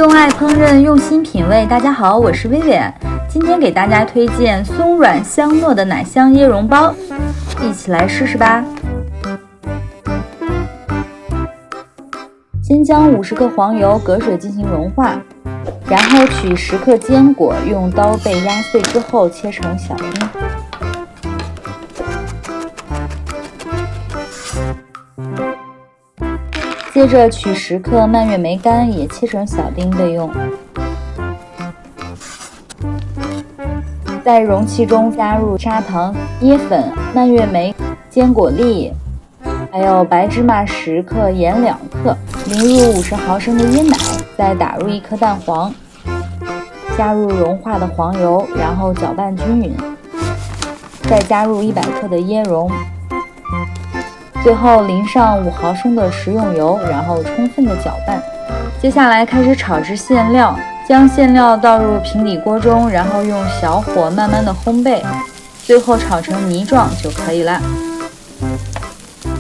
用爱烹饪，用心品味。大家好，我是薇薇安，今天给大家推荐松软香糯的奶香椰蓉包，一起来试试吧。先将50克黄油隔水进行融化，然后取10克坚果，用刀背压碎之后切成小丁。接着取10克蔓越莓干，也切成小丁备用。在容器中加入砂糖、椰粉、蔓越莓、坚果粒，还有白芝麻10克、盐2克，淋入50毫升的椰奶，再打入1颗蛋黄，加入融化的黄油，然后搅拌均匀，再加入100克的椰蓉。最后淋上5毫升的食用油，然后充分的搅拌。接下来开始炒制馅料，将馅料倒入平底锅中，然后用小火慢慢的烘焙，最后炒成泥状就可以了。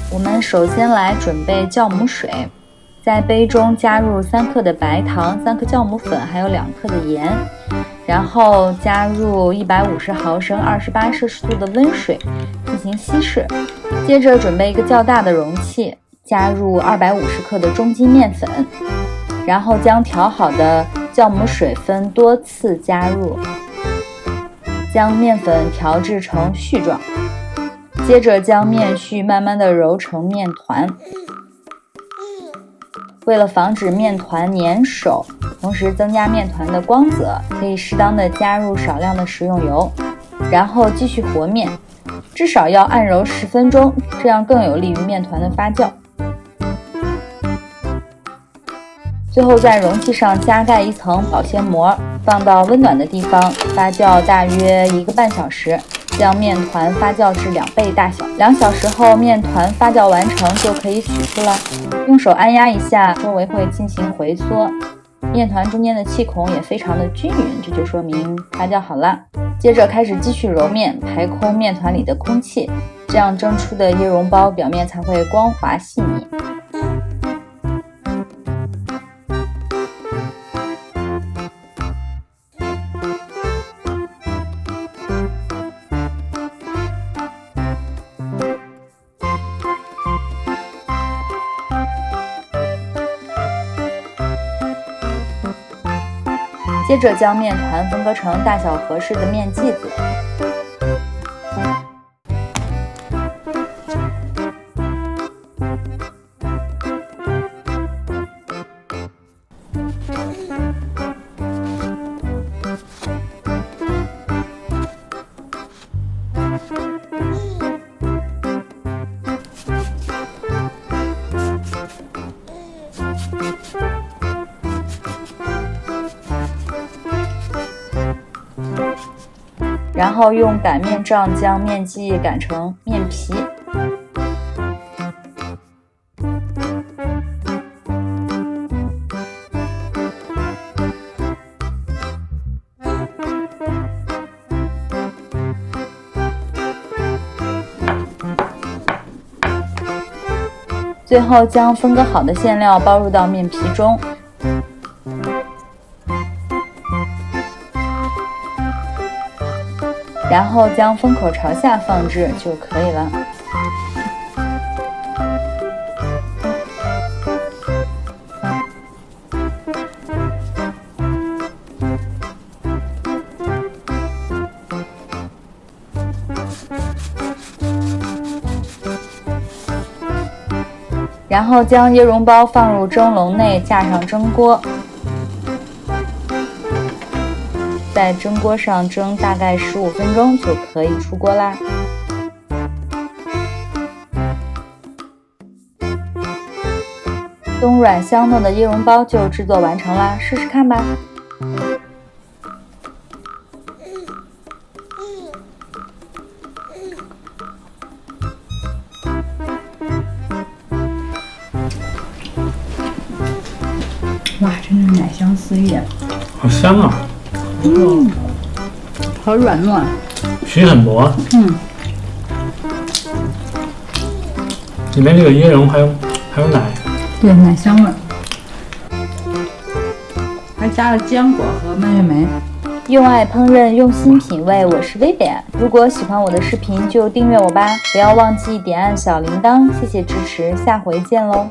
我们首先来准备酵母水，在杯中加入3克的白糖、3克酵母粉，还有2克的盐，然后加入150毫升28摄氏度的温水进行稀释。接着准备一个较大的容器，加入250克的中筋面粉，然后将调好的酵母水分多次加入，将面粉调制成絮状。接着将面絮慢慢的揉成面团。为了防止面团粘手，同时增加面团的光泽，可以适当的加入少量的食用油，然后继续和面，至少要按揉10分钟，这样更有利于面团的发酵。最后在容器上加盖一层保鲜膜，放到温暖的地方发酵大约1个半小时，将面团发酵至2倍大小。2小时后面团发酵完成就可以取出了，用手按压一下，周围会进行回缩，面团中间的气孔也非常的均匀，这就说明发酵好了。接着开始继续揉面，排空面团里的空气，这样蒸出的椰蓉包表面才会光滑细腻。接着将面团分割成大小合适的面剂子，然后用擀面杖将面剂擀成面皮。最后将分割好的馅料包入到面皮中，然后将封口朝下放置就可以了。然后将椰蓉包放入蒸笼内，架上蒸锅，在蒸锅上蒸大概15分钟就可以出锅啦。松软香糯的椰蓉包就制作完成啦，试试看吧。哇，真是奶香四溢，好香啊！好软糯，皮很薄，里面这个椰蓉还有奶，对，奶香味。还加了坚果和蔓越莓。用爱烹饪，用心品味，我是薇薇安。如果喜欢我的视频，就订阅我吧，不要忘记点按小铃铛，谢谢支持，下回见喽。